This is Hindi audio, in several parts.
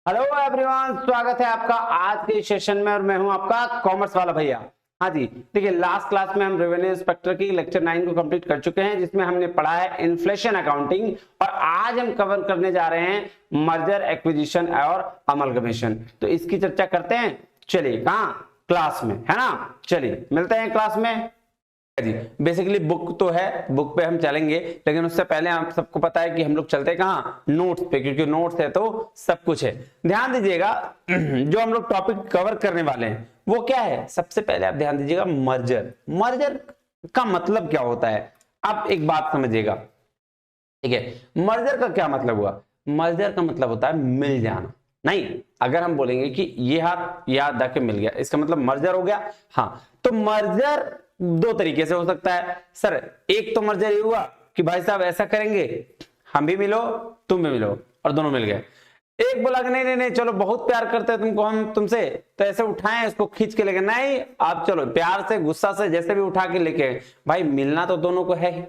हेलो एवरीवन, स्वागत है आपका आज के सेशन में और मैं हूं आपका कॉमर्स वाला भैया। हाँ जी, देखिए लास्ट क्लास में हम रेवेन्यू इंस्पेक्टर की लेक्चर 9 को कंप्लीट कर चुके हैं, जिसमें हमने पढ़ा है इन्फ्लेशन अकाउंटिंग और आज हम कवर करने जा रहे हैं मर्जर एक्विजिशन और अमलगमेशन। तो इसकी चर्चा करते हैं। चलिए, कहाँ? क्लास में, है ना। चलिए मिलते हैं क्लास में जी। बेसिकली बुक तो है, बुक पे हम चलेंगे, लेकिन उससे पहले आप सबको पता है कि हम लोग चलते कहाँ? नोट्स पे, क्योंकि नोट्स है तो सब कुछ है। ध्यान दीजिएगा, जो हम लोग टॉपिक कवर करने वाले हैं वो क्या है। सबसे पहले आप ध्यान दीजिएगा, मर्जर। मर्जर का मतलब क्या होता है, आप एक बात समझिएगा, ठीक है। मर्जर का क्या मतलब हुआ? मर्जर का मतलब होता है मिल जाना। नहीं, अगर हम बोलेंगे कि ये हाथ याद जाके मिल गया, इसका मतलब मर्जर हो गया। हाँ, तो मर्जर दो तरीके से हो सकता है सर। एक तो मर्जर ये हुआ कि भाई साहब ऐसा करेंगे, हम भी मिलो तुम भी मिलो, और दोनों मिल गए। एक बोला कि नहीं नहीं नहीं, चलो बहुत प्यार करते हैं तुमको हम तुमसे, तो ऐसे उठाएं इसको खींच के लेके, नहीं आप चलो प्यार से गुस्सा से जैसे भी उठा के लेके, भाई मिलना तो दोनों को है ही,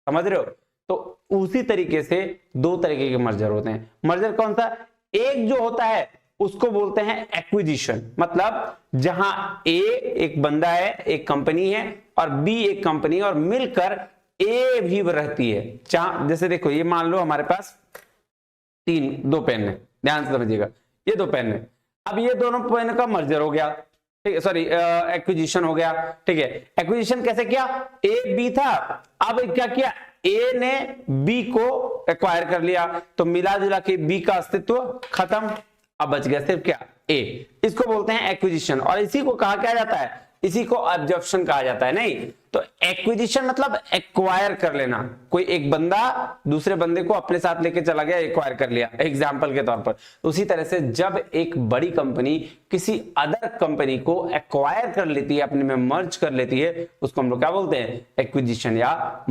समझ रहे हो। तो उसी तरीके से दो तरीके के मर्जर होते हैं। मर्जर कौन सा? एक जो होता है उसको बोलते हैं एक्विजिशन, मतलब जहां ए एक बंदा है, एक कंपनी है, और बी एक कंपनी, और मिलकर ए भी रहती है। जैसे देखो, ये मान लो हमारे पास दो पेन है, ध्यान से समझिएगा, ये दो पेन है। अब ये दोनों पेन का मर्जर हो गया, ठीक है, सॉरी एक्विजिशन हो गया, ठीक है। एक्विजिशन कैसे किया? ए बी था, अब क्या किया, ए ने बी को एक्वायर कर लिया, तो मिला जुला के बी का अस्तित्व खत्म, अब बच गया सिर्फ क्या? ए। इसको बोलते हैं एक्विजिशन, और इसी को कहा क्या जाता है? इसी को एब्जॉर्प्शन कहा जाता है। नहीं तो एक्विजिशन मतलब एक्वायर कर लेना, कोई एक बंदा दूसरे बंदे को अपने साथ लेके चला गया, एक्वायर कर लिया, एग्जांपल के तौर पर। उसी तरह से जब एक बड़ी कंपनी किसी अदर कंपनी को एक्वायर कर लेती है, अपने में मर्ज कर लेती है, उसको हम लोग क्या बोलते हैं? एक्विजिशन या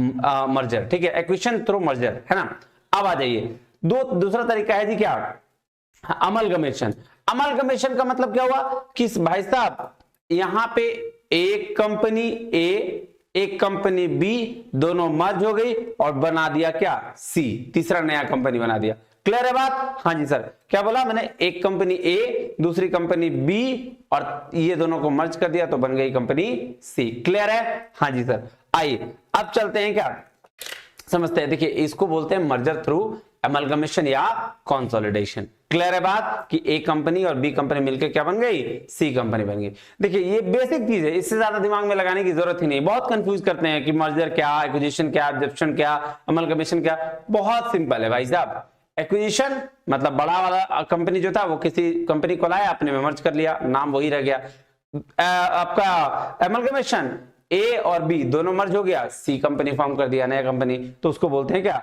मर्जर, ठीक है। एक्विजिशन थ्रू मर्जर, है ना। अब आ जाइए, दूसरा तरीका है जी क्या? अमलगमेशन। अमलगमेशन का मतलब क्या हुआ कि भाई साहब यहां पे एक कंपनी ए एक कंपनी बी दोनों मर्ज हो गई और बना दिया क्या? सी, तीसरा नया कंपनी बना दिया। क्लियर है बात? हाँ जी सर, क्या बोला मैंने? एक कंपनी ए दूसरी कंपनी बी और ये दोनों को मर्ज कर दिया तो बन गई कंपनी सी। क्लियर है? हाँ जी सर। आइए अब चलते हैं, क्या समझते हैं। देखिए इसको बोलते हैं मर्जर थ्रू अमलगमेशन या कंसोलिडेशन। क्लियर है बात कि ए कंपनी और बी कंपनी मिलकर क्या बन गई? सी कंपनी बन गई। देखिए ये बेसिक चीज है, इससे ज्यादा दिमाग में लगाने की जरूरत ही नहीं। बहुत कंफ्यूज करते हैं कि मर्जर क्या, एक्विजिशन क्या, एब्जॉर्प्शन क्या, अमलगमेशन क्या। बहुत सिंपल है भाई साहब। एक्विजिशन मतलब बड़ा वाला कंपनी जो था वो किसी कंपनी को लाया, अपने में मर्ज कर लिया, नाम वही रह गया। आपका अमलगमेशन, ए और बी दोनों मर्ज हो गया, सी कंपनी फॉर्म कर दिया, नया कंपनी, तो उसको बोलते हैं क्या?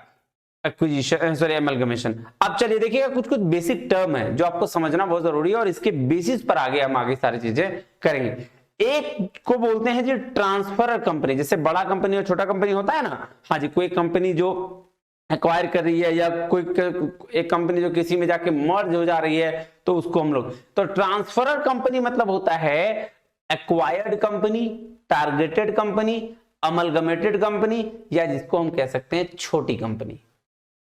Acquisition, sorry amalgamation. अब चलिए देखिएगा, कुछ कुछ बेसिक टर्म है जो आपको समझना बहुत जरूरी है, और इसके बेसिस पर आगे हम आगे सारी चीजें करेंगे। एक को बोलते हैं जी ट्रांसफर कंपनी। जैसे बड़ा कंपनी और छोटा कंपनी होता है ना, हाँ जी, कोई कंपनी जो एक्वायर कर रही है या कोई एक कंपनी जो किसी में जाके मर्ज हो जा रही है, तो उसको हम लोग, तो ट्रांसफरर कंपनी मतलब होता है acquired company, targeted company, amalgamated company, या जिसको हम कह सकते हैं छोटी कंपनी।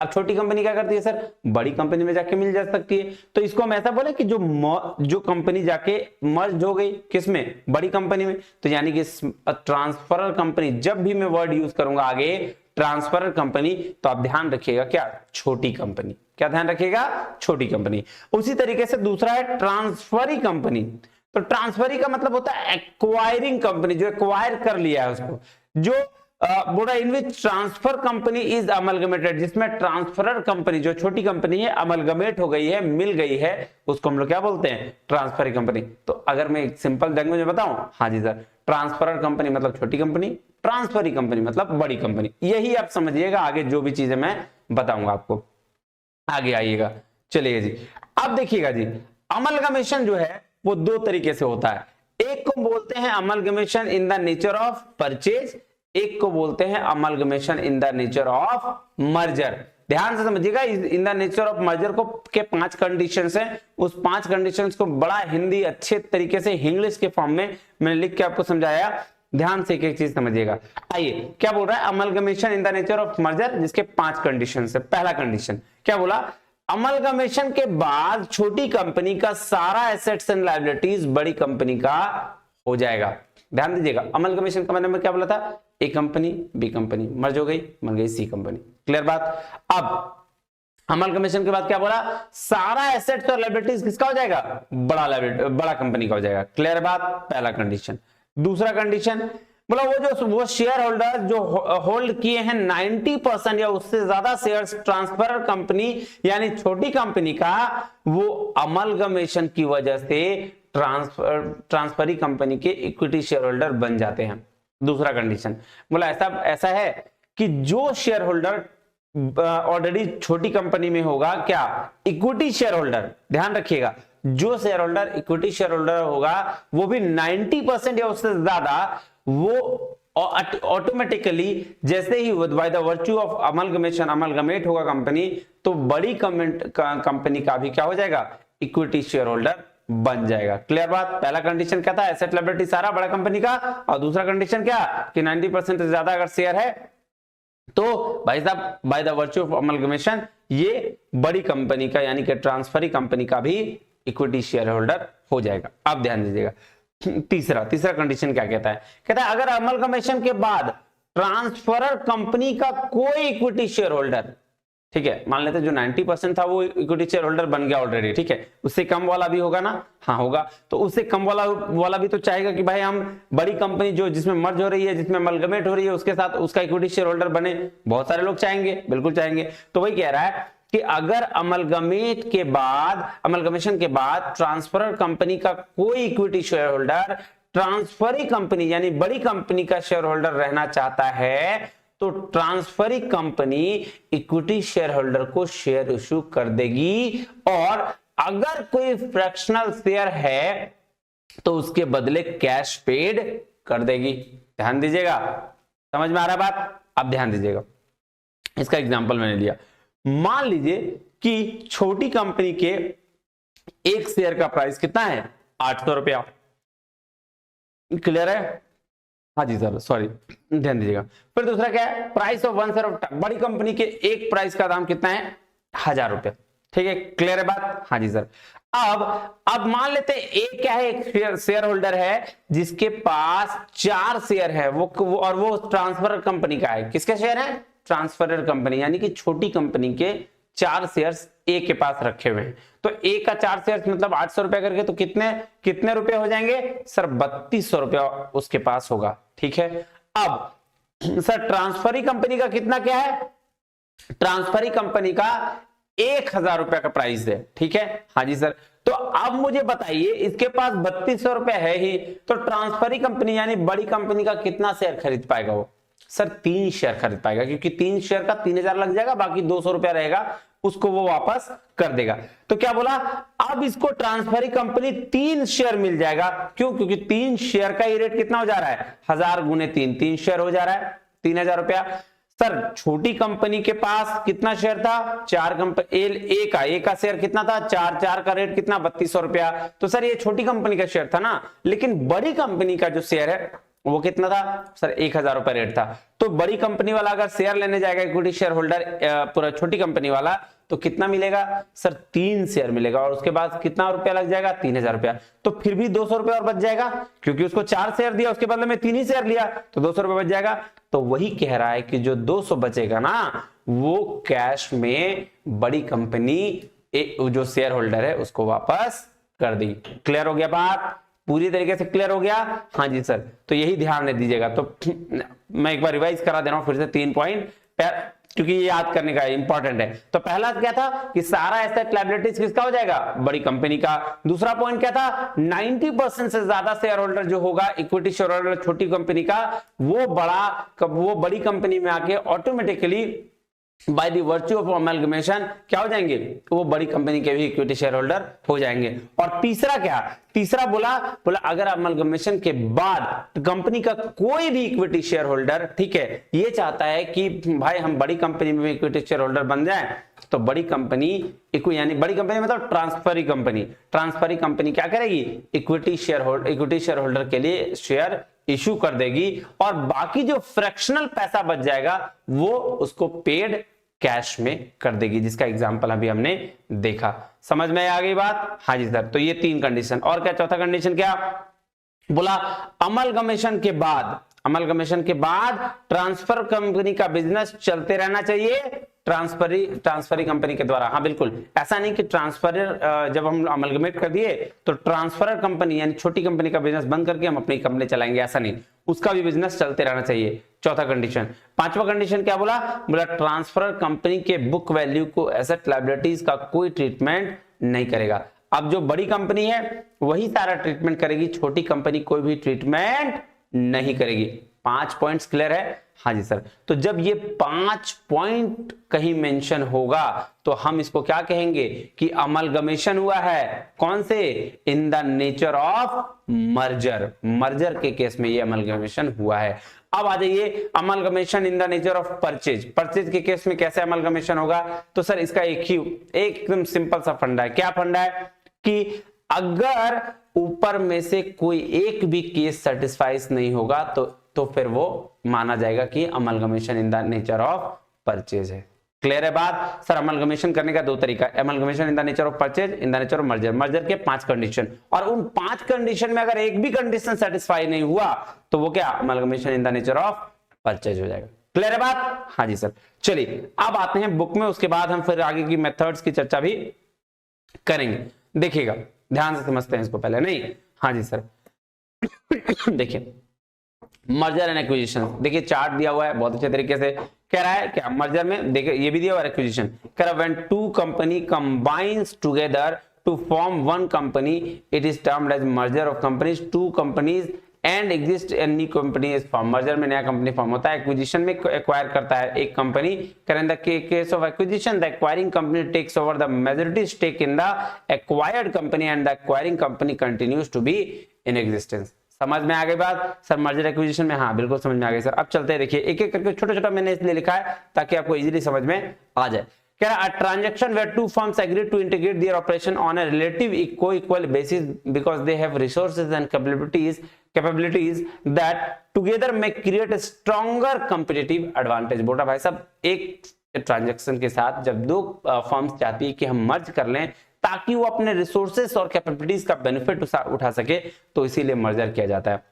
अब छोटी कंपनी क्या करती है सर? बड़ी कंपनी में जाके मिल जा सकती है, तो इसको हम ऐसा बोले कि जो कंपनी जाके मर्ज हो गई किसमें? बड़ी कंपनी में। तो यानी कि ट्रांसफरर कंपनी, जब भी मैं वर्ड यूज करूंगा आगे ट्रांसफरर कंपनी, तो आप ध्यान रखिएगा क्या? छोटी कंपनी। क्या ध्यान रखिएगा? छोटी कंपनी। उसी तरीके से दूसरा है ट्रांसफरी कंपनी। तो ट्रांसफरी का मतलब होता है एक्वायरिंग कंपनी, जो एक्वायर कर लिया है उसको। जो बोला in which transfer company is amalgamated, जिसमें ट्रांसफरर कंपनी जो छोटी कंपनी है अमलगमेट हो गई है, मिल गई है, उसको हम लोग क्या बोलते हैं? Transferee company. तो अगर मैं एक सिंपल लैंग्वेज में बताऊं, हाँ जी सर, ट्रांसफरर कंपनी मतलब छोटी कंपनी, ट्रांसफरी कंपनी मतलब बड़ी कंपनी। यही आप समझिएगा, आगे जो भी चीजें मैं बताऊंगा आपको, आगे आइएगा। चलिए जी, अब देखिएगा जी, अमलगमेशन जो है वो दो तरीके से होता है। एक को बोलते हैं amalgamation in the nature of purchase, एक को बोलते हैं amalgamation in the nature of merger. ध्यान से समझिएगा, इन द नेचर ऑफ मर्जर को के 5 कंडीशंस हैं। उस 5 कंडीशंस को बड़ा हिंदी अच्छे तरीके से इंग्लिश के फॉर्म में मैंने लिख के आपको समझाया। ध्यान से एक एक चीज समझिएगा। आइए, क्या बोल रहा है? Amalgamation in the nature of merger, जिसके 5 कंडीशन है। पहला कंडीशन क्या बोला? अमलगमेशन के बाद छोटी कंपनी का सारा एसेट्स एंड लायबिलिटीज बड़ी कंपनी का हो जाएगा। ध्यान दीजिएगा, अमलगमेशन का मतलब क्या बोला था, ए कंपनी बी कंपनी मर्ज हो गई, बन गई सी कंपनी। क्लियर बात। अब अमलगमेशन के बाद क्या बोला, सारा एसेट्स और लायबिलिटीज किसका हो जाएगा, बड़ा कंपनी का हो जाएगा। क्लियर बात, पहला कंडीशन। दूसरा कंडीशन बोला वो शेयर होल्डर जो होल्ड किए हैं 90% या उससे ज्यादा शेयर्स ट्रांसफर कंपनी यानी छोटी कंपनी का, वो अमलगमेशन की वजह से ट्रांसफरी कंपनी के इक्विटी शेयर होल्डर बन जाते हैं। दूसरा कंडीशन बोला ऐसा है कि जो शेयर होल्डर ऑलरेडी छोटी कंपनी में होगा, क्या, इक्विटी शेयर होल्डर, ध्यान रखिएगा, जो share holder equity share holder होगा वो भी 90% या उससे ज्यादा, वो ऑटोमेटिकली जैसे ही by the virtue of amalgamation amalgamate होगा कंपनी, तो बड़ी कंपनी का भी क्या हो जाएगा, इक्विटी शेयर होल्डर बन जाएगा। क्लियर बात। पहला कंडीशन क्या था, एसेट लायबिलिटी सारा बड़ा कंपनी का, और दूसरा कंडीशन क्या कि 90% से ज्यादा अगर शेयर है तो भाई साहब bye the virtue of amalgamation ये बड़ी कंपनी का यानी कि ट्रांसफरी कंपनी का भी इक्विटी शेयर होल्डर हो जाएगा। अब ध्यान दीजिएगा, तीसरा कंडीशन क्या कहता है, कहता है अगर अमलगमेशन के बाद ट्रांसफरर कंपनी का कोई इक्विटी शेयर होल्डर, ठीक है, मान लेते जो 90% था वो इक्विटी शेयर होल्डर बन गया ऑलरेडी, ठीक है, उससे कम वाला भी होगा ना, हाँ होगा, तो उससे कम वाला भी तो चाहेगा कि भाई हम बड़ी कंपनी जो जिसमें मर्ज हो रही है, जिसमें अमलगमेट हो रही है, उसके साथ उसका इक्विटी शेयर होल्डर बने। बहुत सारे लोग चाहेंगे, बिल्कुल चाहेंगे। तो वही कह रहा है कि अगर अमलगमेशन के बाद ट्रांसफरर कंपनी का कोई equity share holder transferee company यानी बड़ी कंपनी का शेयर होल्डर रहना चाहता है, तो transferee company equity share holder को शेयर इश्यू कर देगी, और अगर कोई फ्रैक्शनल शेयर है तो उसके बदले कैश पेड कर देगी। ध्यान दीजिएगा, समझ में आ रहा है बात। अब ध्यान दीजिएगा, इसका एग्जांपल मैंने लिया, मान लीजिए कि छोटी कंपनी के एक शेयर का प्राइस कितना है, 800 रुपया। क्लियर है, हाँ जी सर, सॉरी, ध्यान दीजिएगा। फिर दूसरा क्या है, प्राइस ऑफ 1 शेयर ऑफ, बड़ी कंपनी के एक प्राइस का दाम कितना है, 1000 रुपया। ठीक है, क्लियर है बात, हाँ जी सर। अब मान लेते हैं एक क्या है, एक शेयर होल्डर है जिसके पास 4 शेयर है, वो ट्रांसफर कंपनी का है। किसके शेयर है, ट्रांसफरर कंपनी यानी कि छोटी कंपनी के 4 शेयर्स ए के पास रखे हुए हैं। तो ए का 4 शेयर्स मतलब 800 रुपया करके, तो कितने रुपए हो जाएंगे सर, 3200 रुपया उसके पास होगा। ठीक है, अब सर ट्रांसफरी कंपनी का कितना क्या है, ट्रांसफरी कंपनी का 1000 रुपया का प्राइस है। ठीक है, हाँ जी सर। तो अब मुझे बताइए, इसके पास 3200 रुपया है ही, तो ट्रांसफरी कंपनी यानी बड़ी कंपनी का कितना शेयर खरीद पाएगा वो, सर 3 शेयर खरीद पाएगा, क्योंकि 3 शेयर का 3000 लग जाएगा, बाकी 200 रुपया रहेगा, उसको वो वापस कर देगा। तो क्या बोला, अब इसको ट्रांसफरी कंपनी 3 शेयर मिल जाएगा। क्यों, क्योंकि 3 शेयर का ही रेट कितना हो जा रहा है, 1000 गुने 3 शेयर हो जा रहा है, 3000 रुपया। सर छोटी कंपनी के पास कितना शेयर था, 4 कंपनी, ए का शेयर कितना था, 4 का रेट कितना, 3200 रुपया। तो सर ये छोटी कंपनी का शेयर था ना, लेकिन बड़ी कंपनी का जो शेयर है वो कितना था सर, 1000 रुपया रेट था। तो बड़ी कंपनी वाला अगर शेयर लेने जाएगा इक्विटी शेयर होल्डर पूरा छोटी कंपनी वाला, तो कितना मिलेगा सर, 3 शेयर मिलेगा, और उसके बाद कितना रुपया लग जाएगा, 3000 रुपया। तो फिर भी 200 रुपया और बच जाएगा, क्योंकि उसको 4 शेयर दिया, उसके बदले में 3 ही शेयर लिया, तो 200 रुपया बच जाएगा। तो वही कह रहा है कि जो 200 बचेगा ना, वो कैश में बड़ी कंपनी जो शेयर होल्डर है उसको वापस कर दी। क्लियर हो गया बात, पूरी तरीके से क्लियर हो गया, हाँ जी सर। तो यही ध्यान दे दीजिएगा। तो मैं एक बार रिवाइज करा दे रहा हूं फिर से 3 पॉइंट, क्योंकि ये याद करने का इंपॉर्टेंट है। तो पहला क्या था कि सारा एसेट लायबिलिटीज किसका हो जाएगा, बड़ी कंपनी का। दूसरा पॉइंट क्या था, 90% से ज्यादा शेयर होल्डर जो होगा इक्विटी शेयर होल्डर छोटी कंपनी का, वो बड़ी कंपनी में आके automatically bye the virtue of amalgamation क्या हो जाएंगे, वो बड़ी कंपनी के भी इक्विटी शेयर होल्डर हो जाएंगे। और तीसरा क्या, तीसरा बोला अगर अमलगमेशन के बाद कंपनी का कोई भी इक्विटी शेयर होल्डर, ठीक है, ये चाहता है कि भाई हम बड़ी कंपनी में भी इक्विटी शेयर होल्डर बन जाएं, तो बड़ी कंपनी यानी बड़ी कंपनी मतलब ट्रांसफरी कंपनी क्या करेगी, इक्विटी शेयर होल्डर के लिए शेयर इशू कर देगी, और बाकी जो फ्रैक्शनल पैसा बच जाएगा वो उसको पेड कैश में कर देगी, जिसका एग्जांपल अभी हमने देखा। समझ में आ गई बात? हाँ जी सर। तो ये 3 कंडीशन। और क्या चौथा कंडीशन क्या बोला? अमलगमेशन के बाद ट्रांसफर कंपनी का बिजनेस चलते रहना चाहिए ट्रांसफरी कंपनी के द्वारा। हाँ बिल्कुल, ऐसा नहीं कि ट्रांसफर जब हम अमलगमेट कर दिए तो ट्रांसफर कंपनी यानी छोटी कंपनी का बिजनेस बंद करके हम अपनी कंपनी चलाएंगे, ऐसा नहीं, उसका भी बिजनेस चलते रहना चाहिए। चौथा कंडीशन। पांचवा कंडीशन क्या बोला? ट्रांसफर कंपनी के बुक वैल्यू को एसेट लायबिलिटीज का कोई ट्रीटमेंट नहीं करेगा। अब जो बड़ी कंपनी है वही सारा ट्रीटमेंट करेगी, छोटी कंपनी कोई भी ट्रीटमेंट नहीं करेगी। 5 पॉइंट्स क्लियर है? हाँ जी सर। तो जब ये 5 पॉइंट कहीं मेंशन होगा तो हम इसको क्या कहेंगे कि अमलगमेशन हुआ है। कौन से? इन द नेचर ऑफ मर्जर के केस में ये अमलगमेशन हुआ है। अब आ जाइए amalgamation in the nature of purchase के केस में कैसे अमलगमेशन होगा? तो सर इसका एकदम सिंपल सा फंडा है। क्या फंडा है कि अगर ऊपर में से कोई एक भी केस सेटिस्फाइज नहीं होगा तो फिर वो माना जाएगा कि amalgamation in the nature of purchase है। क्लियर है बात? सर अमलगमेशन करने का 2 तरीका है, amalgamation in the nature of purchase, in the nature of merger के 5 कंडीशन, और उन 5 कंडीशन में अगर एक भी कंडीशन सेटिस्फाई नहीं हुआ तो वो क्या? Amalgamation in the nature of purchase हो जाएगा। क्लियर है बात? हाँ जी सर। चलिए अब आते हैं बुक में, उसके बाद हम फिर आगे की मेथड्स की चर्चा भी करेंगे। देखिएगा ध्यान से समझते हैं इसको पहले। नहीं, हाँ जी सर। देखिए मर्जर एंड एक्विजिशन, देखिए चार्ट दिया हुआ है बहुत अच्छे तरीके से। कह रहा है क्या मर्जर में? देखिए ये भी दिया हुआ है एक्विजिशन। कह रहा है when 2 company combines together to form 1 company it is termed as merger of companies. 2 companies and exist a new company is form. Merger में नया कंपनी फॉर्म होता है, एक्विजिशन में एक्वायर करता है एक company. In the case of acquisition the acquiring company takes over the majority stake in the acquired company and the acquiring company continues to be in existence. समझ में आ गई बात सर? मर्जर एक्विजिशन में हाँ बिल्कुल समझ में आ गई सर। अब चलते हैं, देखिए एक एक करके छोटा छोटा मैंने इसलिए लिखा है ताकि आपको इजीली समझ में आ जाए। कह रहा है a transaction where 2 firms agree to integrate their operation on a relative equal basis because they have resources and capabilities that together may create a stronger competitive advantage। बोला भाई साहब एक ट्रांजैक्शन के साथ जब 2 फर्म्स चाहती है कि हम मर्ज कर लें ताकि वो अपने रिसोर्सेस और कैपेबिलिटीज का बेनिफिट उठा सके, तो इसीलिए मर्जर किया जाता है।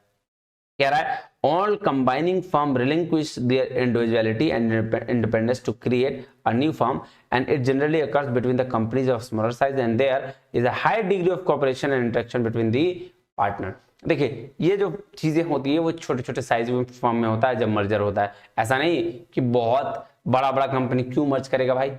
कह रहा है all combining firm relinquish their individuality and independence to create a new firm and it generally occurs between the companies of smaller size and there is a high degree of cooperation and interaction between the partner। देखिए ये जो चीजें होती है वो छोटे छोटे साइज में फर्म में होता है जब मर्जर होता है। ऐसा नहीं कि बहुत बड़ा बड़ा कंपनी क्यों मर्ज करेगा भाई,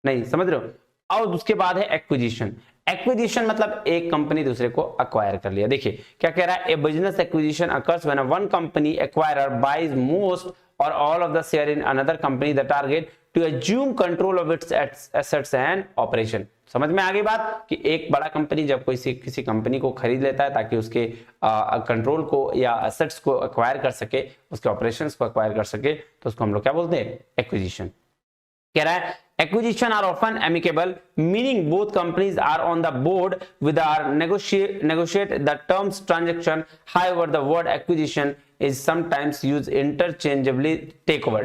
नहीं, समझ रहे हो। और उसके बाद है एक्विजिशन। एक्विजिशन मतलब एक कंपनी दूसरे को अक्वायर कर लिया। देखिए क्या कह रहा है, a business acquisition occurs when one company acquirer buys most और all of the share in another company the target to assume control of its assets and operation. समझ में आ गई बात कि एक बड़ा कंपनी जब कोई किसी कंपनी को खरीद लेता है ताकि उसके कंट्रोल को या एसेट्स को एक्वायर कर सके, उसके ऑपरेशंस को एक्वायर कर सके, तो उसको हम लोग क्या बोलते हैं? एक्विजिशन। कह रहा है acquisition are often amicable meaning both companies are on the board with our negotiate the terms transaction। however the word acquisition is sometimes used interchangeably। takeover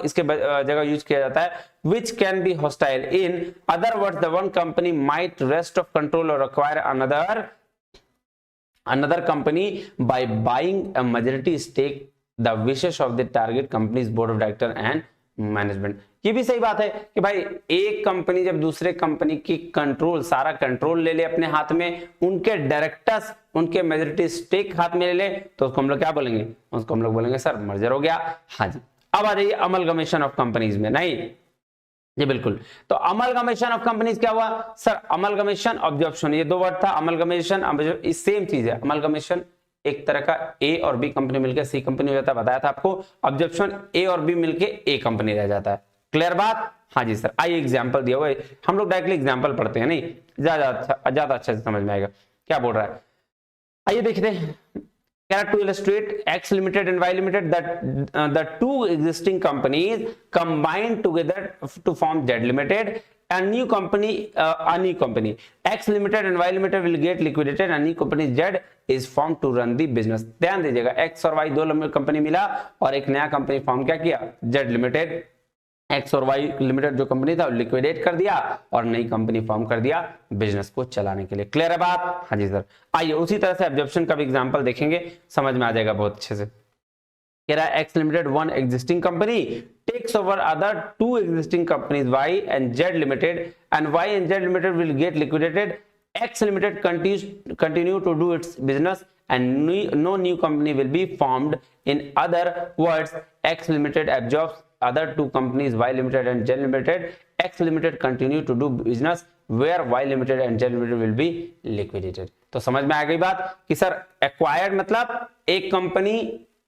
इसके जगह यूज किया जाता है which can be hostile। in other words the one company might wrest of control or acquire another company by buying a majority stake the wishes of the target company's board of director and management. ये भी सही बात है कि भाई एक कंपनी जब दूसरे कंपनी की सारा कंट्रोल ले ले अपने हाथ में, उनके डायरेक्टर्स उनके मेजॉरिटी स्टेक हाथ में ले ले, तो उसको हम लोग क्या बोलेंगे? उसको हम लोग बोलेंगे सर मर्जर हो गया। हाँ जी। अब आ जाइए अमलगमेशन ऑफ कंपनीज में। नहीं जी बिल्कुल। तो अमलगमेशन ऑफ कंपनीज क्या हुआ सर? अमलगमेशन ऑब्जॉर्प्शन, ये 2 वर्ड था। अमलगमेशन सेम चीज है। अमलगमेशन एक तरह का ए और बी कंपनी मिलकर सी कंपनी हो जाता है, बताया था आपको। ऑब्जर्प्शन ए और बी मिलके ए कंपनी रह जाता है। क्लियर बात? हाँ जी सर। आइए एग्जांपल दिया हुआ है, हम लोग डायरेक्टली एग्जांपल पढ़ते हैं, नहीं ज्यादा अच्छे से समझ में आएगा क्या बोल रहा है। आइए देखते हैं। To illustrate X limited and Y limited the 2 existing companies combine together to form Z Limited। a new company X Limited and Y Limited will get liquidated and new company Z is formed to run the business। ध्यान दीजिएगा X और Y 2 कंपनी मिला और एक नया कंपनी फॉर्म क्या किया? Z Limited। एक्स और वाई लिमिटेड जो कंपनी था लिक्विडेट कर दिया और नई कंपनी फॉर्म कर दिया बिजनेस को चलाने के लिए। क्लियर है बात? हाँ जी सर। आइए उसी तरह से एब्जॉर्प्शन का भी एग्जांपल देखेंगे, समझ में आ जाएगा बहुत अच्छे से। कह रहा है X limited one existing company takes over other two existing companies Y and Z limited and Y and Z limited will get liquidated. X limited continue to do its business and no new company will be formed. In other words, X Limited absorbs other two companies Y Limited and Z Limited. X Limited continue to do business where Y Limited and Z Limited will be liquidated. तो समझ में आ गई बात कि सर एक्वायर्ड मतलब एक कंपनी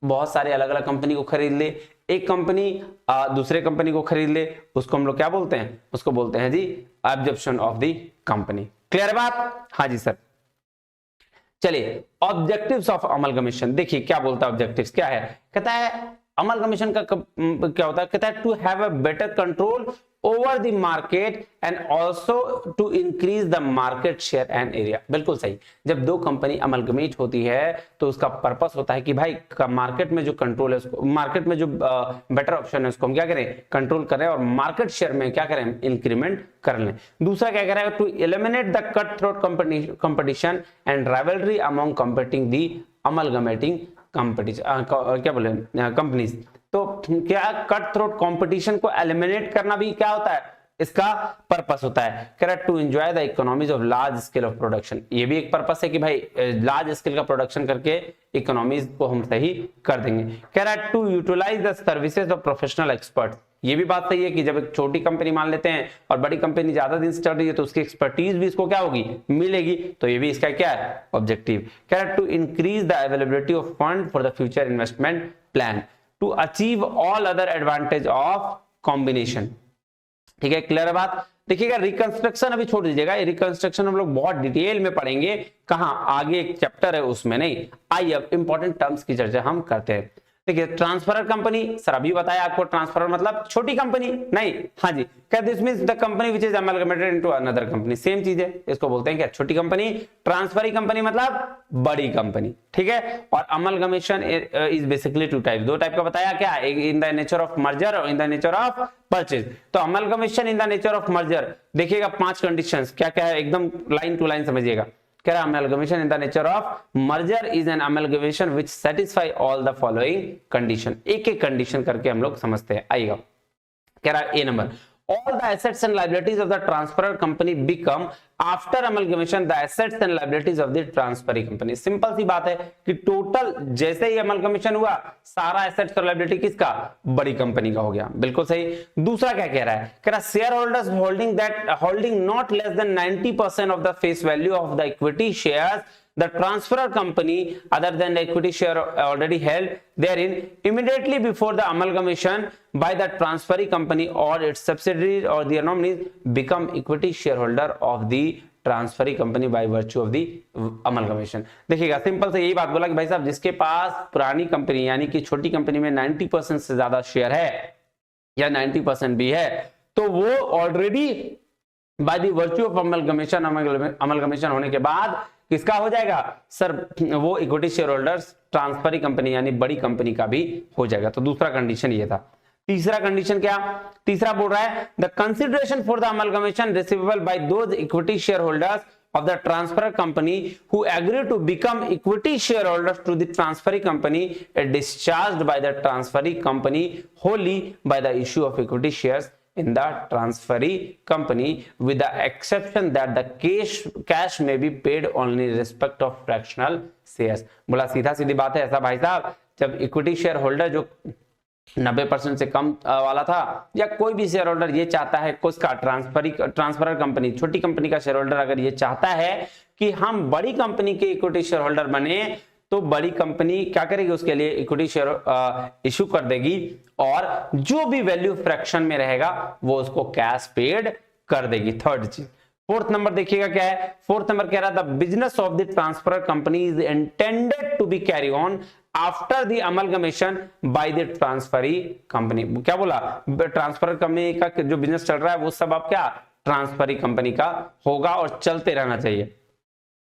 बहुत सारे अलग अलग कंपनी को खरीद ले, एक कंपनी दूसरे कंपनी को खरीद ले, उसको हम लोग क्या बोलते हैं? उसको बोलते हैं जी absorption of the company. Clear बात? हाँ जी सर। चलिए ऑब्जेक्टिव्स ऑफ अमलगमेशन देखिए क्या बोलता है। ऑब्जेक्टिव्स क्या है? कहता है अमलगमेशन का क्या होता है? कहता है to have a better control over the market and also to increase the market share and area. बिल्कुल सही। जब दो कंपनी अमलगमेट होती है तो उसका पर्पस होता है कि भाई मार्केट में जो कंट्रोल है उसको, मार्केट में जो बेटर ऑप्शन है उसको हम क्या करें? कंट्रोल करें और मार्केट शेयर में क्या करें? इंक्रीमेंट कर लें। दूसरा क्या करेगा? To eliminate the cut throat competition and rivalry among competing the amalgamating competition क्या बोले कंपनीज। तो क्या कट थ्रोट कंपटीशन को एलिमिनेट करना भी क्या होता है? इसका पर्पस होता है। कह रहा है to enjoy the economies of large scale of production. ये भी एक पर्पस है कि भाई लार्ज स्केल का प्रोडक्शन करके इकोनॉमीज को हम सही कर देंगे। कह रहा है to utilise the services of professional experts. ये भी बात सही है कि जब एक छोटी कंपनी मान लेते हैं और बड़ी कंपनी ज्यादा दिन से चल रही है तो उसकी एक्सपर्टीज भी इसको क्या होगी? मिलेगी। तो ये भी इसका क्या है? ऑब्जेक्टिव। कह रहा है to increase the availability of fund for the future investment plan to achieve all other advantage of combination. ठीक है, क्लियर है बात? देखिएगा रिकंस्ट्रक्शन अभी छोड़ दीजिएगा, रिकंस्ट्रक्शन हम लोग बहुत डिटेल में पढ़ेंगे, कहां आगे एक चैप्टर है उसमें नहीं। आइए अब इंपॉर्टेंट टर्म्स की चर्चा हम करते हैं। देखिए ट्रांसफरर कंपनी, सर अभी बताया आपको ट्रांसफरर मतलब छोटी कंपनी नहीं। हाँ जी, क्या this means the company which is amalgamated into another company. Same चीज है, इसको बोलते हैं क्या? छोटी कंपनी। ट्रांसफरी कंपनी मतलब बड़ी कंपनी। ठीक है, और amalgamation is basically two type, दो टाइप का बताया क्या? In the nature of merger और in the nature of purchase. तो amalgamation in the nature of merger देखिएगा 5 कंडीशंस क्या क्या है, एकदम लाइन टू लाइन समझिएगा। कह रहा amalgamation in the nature of merger is an amalgamation which satisfy all the following condition। एक एक कंडीशन करके हम लोग समझते हैं, आइएगा। कह रहा है ए number, all the assets and liabilities of the transferor company become after amalgamation the assets and liabilities of the transferee company। Simple सी बात है कि टोटल जैसे ही amalgamation हुआ सारा assets और liability किसका? बड़ी कंपनी का हो गया। बिल्कुल सही। दूसरा क्या कह रहा है? कह रहा share holders holding not less than 90% of the face value of the equity shares the transferor company other than the equity share already held therein immediately before the amalgamation by the transferee company or its subsidiaries or their nominees become equity shareholder of the transferee company by virtue of the amalgamation। देखिएगा सिंपल से यही बात बोला कि भाई साहब जिसके पास पुरानी कंपनी यानी कि छोटी कंपनी में 90% से ज्यादा शेयर है या 90% भी है तो वो already bye the virtue of amalgamation होने के बाद किसका हो जाएगा? सर वो equity share holders transferee company यानी बड़ी कंपनी का भी हो जाएगा। तो दूसरा कंडीशन ये था। तीसरा कंडीशन क्या? तीसरा बोल रहा है the consideration for the amalgamation receivable by those equity share holders of the transfer company who agree to become equity shareholders to the transferee company is discharged by the transferee company wholly by the issue of equity shares in the transferee company with the exception that the cash may be paid only in respect of fractional shares। बोला सीधा सीधी बात है ऐसा भाई साहब, जब इक्विटी शेयर होल्डर जो 90% से कम वाला था या कोई भी शेयर होल्डर ये चाहता है उसका ट्रांसफरर कंपनी छोटी कंपनी का शेयर होल्डर अगर ये चाहता है कि हम बड़ी कंपनी के इक्विटी शेयर होल्डर बने तो बड़ी कंपनी क्या करेगी? उसके लिए इक्विटी शेयर इशू कर देगी और जो भी वैल्यू फ्रैक्शन में रहेगा वो उसको कैश पेड कर देगी। थर्ड चीज। फोर्थ नंबर देखिएगा क्या है? फोर्थ नंबर कह रहा था business of the transferor company is intended to be carry on after the amalgamation by the transferee company. क्या बोला? ट्रांसफर कंपनी का जो बिजनेस चल रहा है वो सब अब क्या ट्रांसफरी कंपनी का होगा और चलते रहना चाहिए।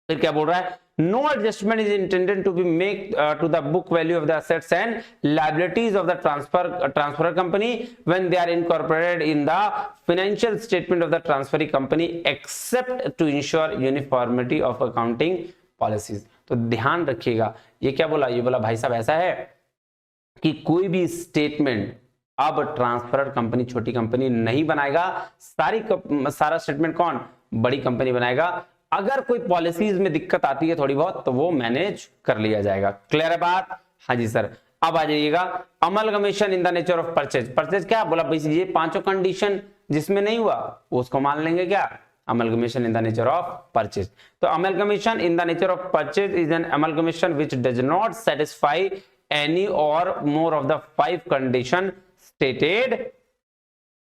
फिर क्या बोल रहा है, no adjustment is intended to be make to the book value of the assets and liabilities of the transfer company when they are incorporated in the financial statement of the transferring company except to ensure uniformity of accounting policies. तो ध्यान रखिएगा, ये क्या बोला, ये बोला भाई साहब ऐसा है कि कोई भी स्टेटमेंट अब ट्रांसफर कंपनी छोटी कंपनी नहीं बनाएगा, सारा स्टेटमेंट कौन, बड़ी कंपनी बनाएगा। अगर कोई पॉलिसीज में दिक्कत आती है थोड़ी बहुत तो वो मैनेज कर लिया जाएगा। क्लियर है बात? हाँ जी सर। अब आ जाइएगा, amalgamation in the nature of purchase. Purchase क्या बोला भाई, ये पांचों कंडीशन जिसमें नहीं हुआ उसको मान लेंगे क्या, amalgamation in the nature of purchase। तो amalgamation in the nature of purchase is an amalgamation which does not satisfy any or more of the 5 condition stated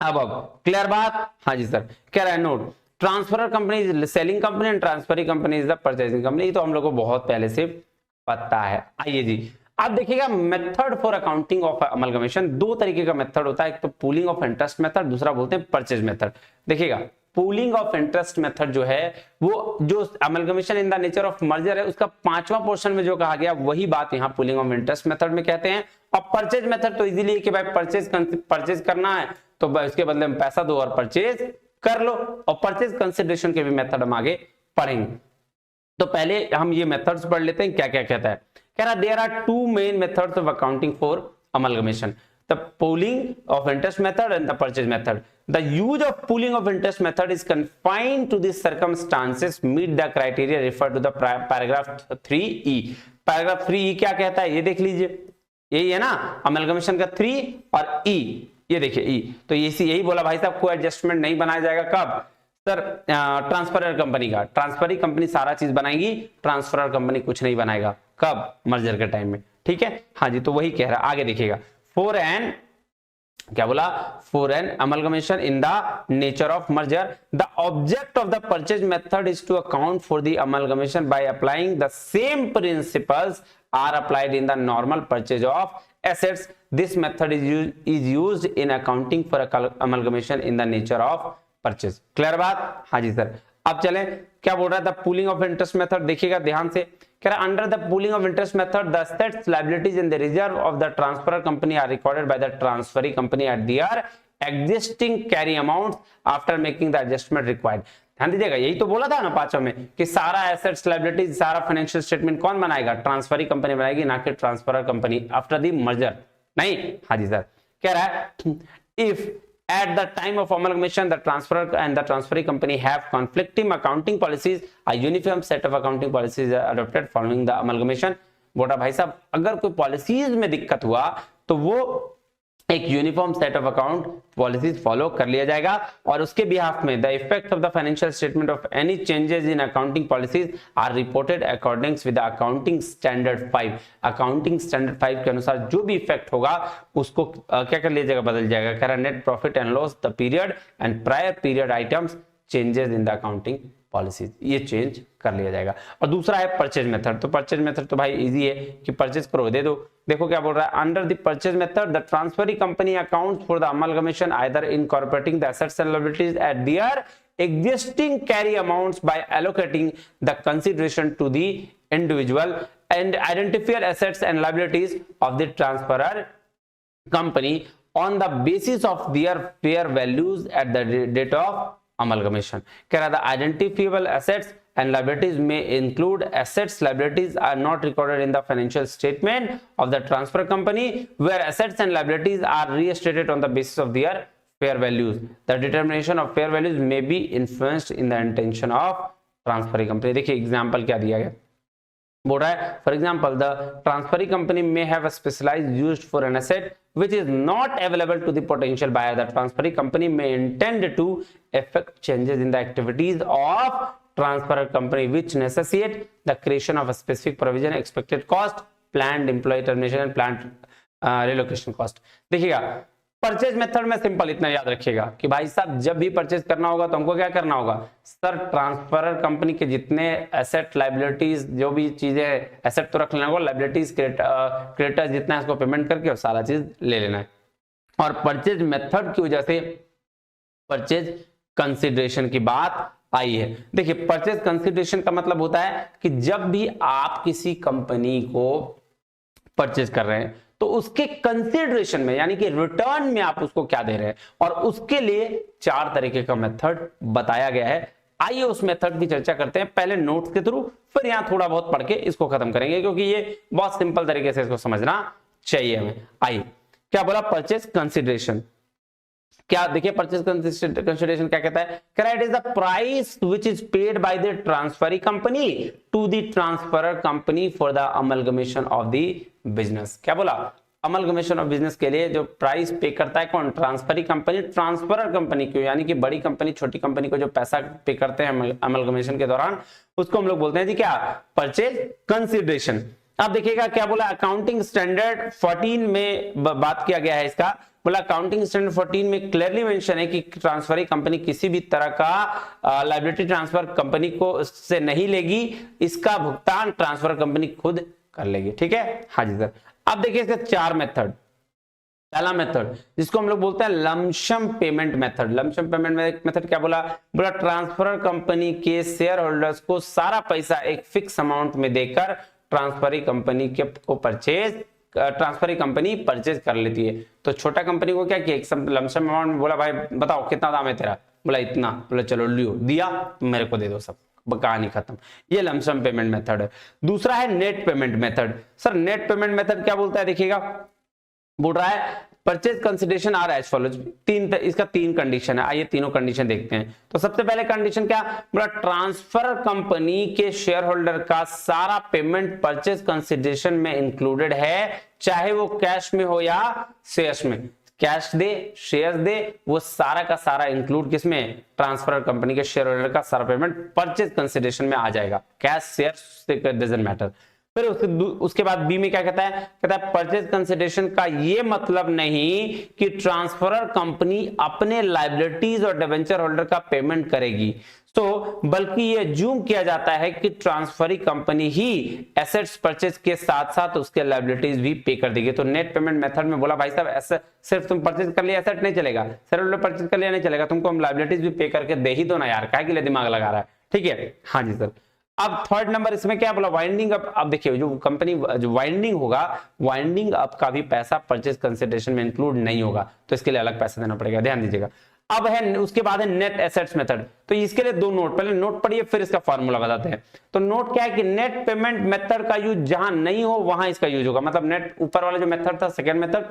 above। Clear बात? हाँ जी सर। कह रहा है note, transferor company is selling company and transferring company is the purchasing company. तो हम लोग को बहुत पहले से पता है। आइए जी, अब देखिएगा method for accounting of amalgamation. दो तरीके का मेथड होता है, एक तो पूलिंग ऑफ इंटरेस्ट मेथड, दूसरा बोलते हैं परचेज मेथड। देखिएगा पूलिंग ऑफ इंटरेस्ट मेथड जो है वो जो amalgamation in the nature of merger है उसका 5वां पोर्शन में जो कहा गया वही बात यहाँ पूलिंग ऑफ इंटरेस्ट मेथड में कहते हैं। और परचेज मेथड तो इजीली है कि भाई परचेज करना है तो इसके बदले में पैसा दो और परचेज कर लो। और परचेज कंसिडरेशन के भी मेथड हम आगे पढ़ेंगे। तो पहले हम ये मेथड्स पढ़ लेते हैं, क्या क्या कहता है। कह रहा there are 2 main methods of accounting for amalgamation, the pooling of interest method and the purchase method. The use of pooling of interest method is confined to the circumstances meet the criteria referred to the paragraph 3E। paragraph 3E क्या कहता है ये देख लीजिए, यही है ना अमलगमेशन का 3 और E, ये देखिए E। तो यही बोला भाई साहब कोई एडजस्टमेंट नहीं बनाया जाएगा। कब सर? ट्रांसफरर कंपनी का, ट्रांसफरी कंपनी सारा चीज बनाएगी, ट्रांसफरर कंपनी कुछ नहीं बनाएगा। कब? मर्जर के टाइम में। ठीक है, हाँ जी। तो वही कह रहा है, आगे देखिएगा। फॉर एन क्या बोला, for an amalgamation in the nature of merger the object of the purchase method is to account for the amalgamation by applying the same principles are applied in the normal purchase of assets. This method is used in accounting for amalgamation in the nature of purchase. Clear बात? हाँ जी सर। अब चलें, क्या बोल रहा था पूलिंग ऑफ इंटरेस्ट मेथड, देखिएगा ध्यान से। कह रहा under the pooling of interest method the assets liabilities in the reserve of the transferor company are recorded by the transferring company at their existing carry amounts after making the adjustment required. ध्यान दीजिएगा, यही तो बोला था ना 5 में कि सारा एसेट्स लायबिलिटीज सारा फाइनेंशियल स्टेटमेंट कौन बनाएगा, ट्रांसफरिंग कंपनी बनाएगी, ना कि transferor company after the merger. नहीं, हाँ जी सर। कह रहा है if at the time of amalgamation the transferor and the transferring company have conflicting accounting policies, a uniform set of accounting policies are adopted following the amalgamation। बोला भाई साहब अगर कोई पॉलिसीज में दिक्कत हुआ तो वो एक uniform set of account policies follow कर लिया जाएगा और उसके बिहाफ में the effect of the financial statement of any changes in accounting policies are reported accordance with accounting standard 5। Accounting standard 5 के अनुसार जो भी इफेक्ट होगा उसको क्या कर लिया जाएगा, बदल जाएगा। कह रहा net profit and loss the period and prior period items changes in the accounting policies, ये चेंज कर लिया जाएगा। और दूसरा है परचेज मेथड। तो परचेज मेथड तो भाई इजी है कि परचेज करो दे दो। देखो क्या बोल रहा है, under the purchase method the transferring company accounts for the amalgamation either incorporating the assets and liabilities eight there existing carry amounts by allocating the consideration to the individual and identifier assets and liabilities of the transferor company on the basis of their fair values at the date of amalgamation। कह रहा था identifiable assets and liabilities may include assets liabilities are not recorded in the financial statement of the transfer company where assets and liabilities are restated on the basis of their fair values। The determination of fair values may be influenced in the intention of transferring company। देखिए एग्जांपल क्या दिया गया, बोल रहा है for example the transferring company may have a specialized used for an asset which is not available to the potential buyer। The transferring company may intend to effect changes in the activities of transfer company which necessitate the creation of a specific provision, expected cost, planned employee termination and planned relocation cost। देखिएगा परचेज मेथड में सिंपल इतना याद रखिएगा कि भाई साहब जब भी परचेज करना होगा तो हमको क्या करना होगा, सर ट्रांसफरर कंपनी के जितने एसेट लायबिलिटीज जो भी चीजें, एसेट तो रख लेना होगा, लायबिलिटीज क्रेडिटर्स जितना है उसको पेमेंट करके और सारा चीज ले लेना है। और परचेज मेथड की वजह से परचेज कंसिडरेशन की बात आई है। देखिए परचेज कंसिडरेशन का मतलब होता है कि जब भी आप किसी कंपनी को परचेज कर रहे हैं तो उसके कंसिडरेशन में यानी कि रिटर्न में आप उसको क्या दे रहे हैं, और उसके लिए 4 तरीके का मेथड बताया गया है। आइए उस मेथड की चर्चा करते हैं, पहले नोट्स के थ्रू, फिर यहां थोड़ा बहुत पढ़ के इसको खत्म करेंगे, क्योंकि ये बहुत सिंपल तरीके से इसको समझना चाहिए हमें। आइए क्या बोला, परचेज कंसिडरेशन। क्या देखिए परचेज कंसिडरेशन क्या कहता है, कह रहा है it is the price which is paid by the transferee company to the transferor company for the amalgamation of the business. क्या बोला, अमलगमेशन ऑफ बिजनेस के लिए जो प्राइस पे करता है कौन, ट्रांसफरी कंपनी, ट्रांसफरर कंपनी क्यों, यानी कि बड़ी कंपनी छोटी कंपनी को जो पैसा पे करते हैं अमलगमेशन के दौरान, उसको हम लोग बोलते हैं जी क्या, परचेज कंसिडरेशन। अब देखिएगा क्या बोला, अकाउंटिंग स्टैंडर्ड 14 में बात किया गया है इसका, बोला अकाउंटिंग स्टैंडर्ड 14 में क्लियरली मेंशन है कि ट्रांसफरी कंपनी किसी भी तरह का लायबिलिटी ट्रांसफर कंपनी को से नहीं लेगी, इसका भुगतान ट्रांसफर कंपनी खुद कर लेगी। ठीक है, हाँ जी सर। अब देखिए इसके 4 मेथड। पहला मेथड जिसको हम लोग बोलते हैं lump sum payment method. Lump sum payment method क्या बोला, बोला ट्रांसफरर कंपनी के शेयर होल्डर्स को सारा पैसा एक फिक्स अमाउंट में देकर ट्रांसफरी कंपनी के को परचेज ट्रांसफरी कंपनी परचेज कर लेती है। तो छोटा कंपनी को क्या किया, एक लमसम अमाउंट में बोला भाई बताओ कितना दाम है तेरा, बोला इतना, बोला चलो लियो, दिया मेरे को दे दो, सब कहानी खत्म। ये लमसम पेमेंट मेथड है। दूसरा है net payment method. Sir net payment method क्या बोलता है, देखिएगा बोल रहा है purchase consideration are as follows. इसका 3 कंडीशन है, आइए तीनों कंडीशन देखते हैं। तो सबसे पहले कंडीशन क्या, बोला ट्रांसफर कंपनी के शेयर होल्डर का सारा पेमेंट परचेज कंसिडरेशन में इंक्लूडेड है, चाहे वो कैश में हो या शेयर्स में। कैश दे शेयर्स दे, वो सारा का सारा इंक्लूड किसमें, ट्रांसफर कंपनी के शेयर होल्डर का सारा पेमेंट परचेज कंसिडरेशन में आ जाएगा, कैश शेयर्स डजंट मैटर। फिर उसके बाद बी में क्या कहता है, कहता है परचेज कंसिडरेशन का ये मतलब नहीं कि ट्रांसफरर कंपनी अपने लायबिलिटीज और डिबेंचर होल्डर का पेमेंट करेगी, तो बल्कि ये जूम किया जाता है कि ट्रांसफरी कंपनी ही एसेट्स परचेज के साथ साथ उसके लायबिलिटीज भी पे कर देगी। तो नेट पेमेंट मेथड में बोला भाई साहब सिर्फ तुम परचेज कर लिया एसेट नहीं चलेगा, शेयर परचेज कर लिया नहीं चलेगा, तुमको हम लायबिलिटीज भी पे करके दे ही दो ना यार, काहे के लिए दिमाग लगा रहा है। ठीक है, हाँ जी सर। अब थर्ड नंबर इसमें क्या बोला, वाइंडिंग अप। अब देखिए जो कंपनी जो वाइंडिंग होगा, वाइंडिंग अप का भी पैसा परचेज कंसिडरेशन में इंक्लूड नहीं होगा, तो इसके लिए अलग पैसा देना पड़ेगा, ध्यान दीजिएगा। अब है उसके बाद है नेट एसेट्स मेथड। तो इसके लिए 2 नोट, पहले नोट पढ़िए फिर इसका फार्मूला बताते हैं। तो नोट क्या है कि नेट पेमेंट मेथड का यूज जहां नहीं हो वहां इसका यूज होगा। मतलब नेट ऊपर वाला जो मेथड था सेकंड मेथड,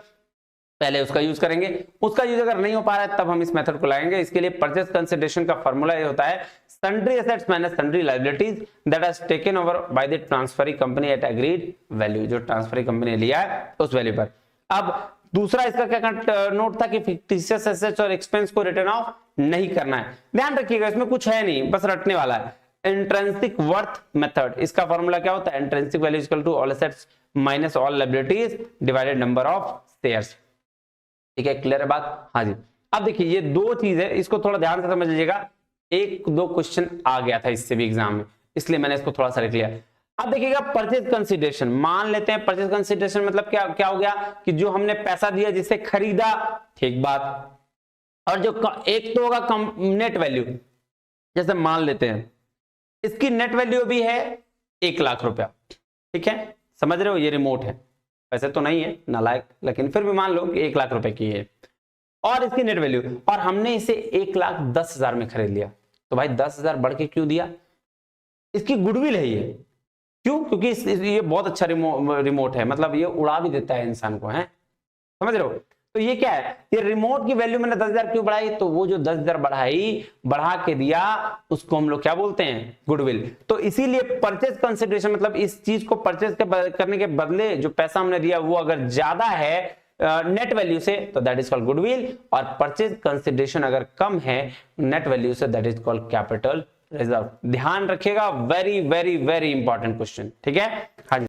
पहले उसका यूज करेंगे, उसका यूज अगर नहीं हो पा रहा है तब हम इस मेथड को लाएंगे। इसके लिए परचेज कंसिडरेशन का फार्मूला ये होता है sundry assets minus sundry liabilities that has taken over by the transferring company at agreed value, जो ट्रांसफरी कंपनी ने लिया है उस वैल्यू पर। अब दूसरा इसका क्या नोट था कि फिक्टिशियस एसेट्स और एक्सपेंस को रिटर्न ऑफ नहीं करना है। ध्यान रखिएगा इसमें कुछ है नहीं, बस रटने वाला है। इंट्रिंसिक वर्थ मेथड, इसका फार्मूला क्या होता है, intrinsic value equal to all assets minus all liabilities divided number of shares. ठीक है, क्लियर है बात, हाँ जी। अब देखिए ये 2 चीज है, इसको थोड़ा ध्यान से समझ लीजिएगा, 1-2 क्वेश्चन आ गया था इससे भी एग्जाम में, इसलिए मैंने इसको थोड़ा सा लिख लिया। अब देखिएगा परचेज कंसिडरेशन, मान लेते हैं परचेज कंसिडरेशन मतलब क्या हो गया कि जो हमने पैसा दिया जिससे खरीदा, ठीक बात, और जो एक तो होगा नेट वैल्यू, जैसे मान लेते हैं इसकी नेट वैल्यू भी है 1 लाख रुपया। ठीक है, समझ रहे हो, ये रिमोट है, वैसे तो नहीं है नालायक, लेकिन फिर भी मान लो कि 1 लाख रुपए की है और इसकी नेट वैल्यू, और हमने इसे 1,10,000 में खरीद लिया। तो भाई 10,000 बढ़ के क्यों दिया, इसकी गुडविल है ये, क्यों, क्योंकि ये बहुत अच्छा रिमोट है, मतलब ये उड़ा भी देता है इंसान को, है समझ रहे हो। तो ये क्या है, ये रिमोट की वैल्यू मैंने 10,000 क्यों बढ़ाई, तो वो जो 10,000 बढ़ा के दिया उसको हम लोग क्या बोलते हैं, गुडविल। तो इसीलिए परचेज कंसिडरेशन मतलब इस चीज को परचेज करने के बदले जो पैसा हमने दिया वो अगर ज्यादा है नेट वैल्यू से तो दैट इज कॉल्ड गुडविल, और परचेज कंसिडरेशन अगर कम है net value say that is called capital reserve. ध्यान रखिएगा, very very very important question. ठीक है, हाँ जी।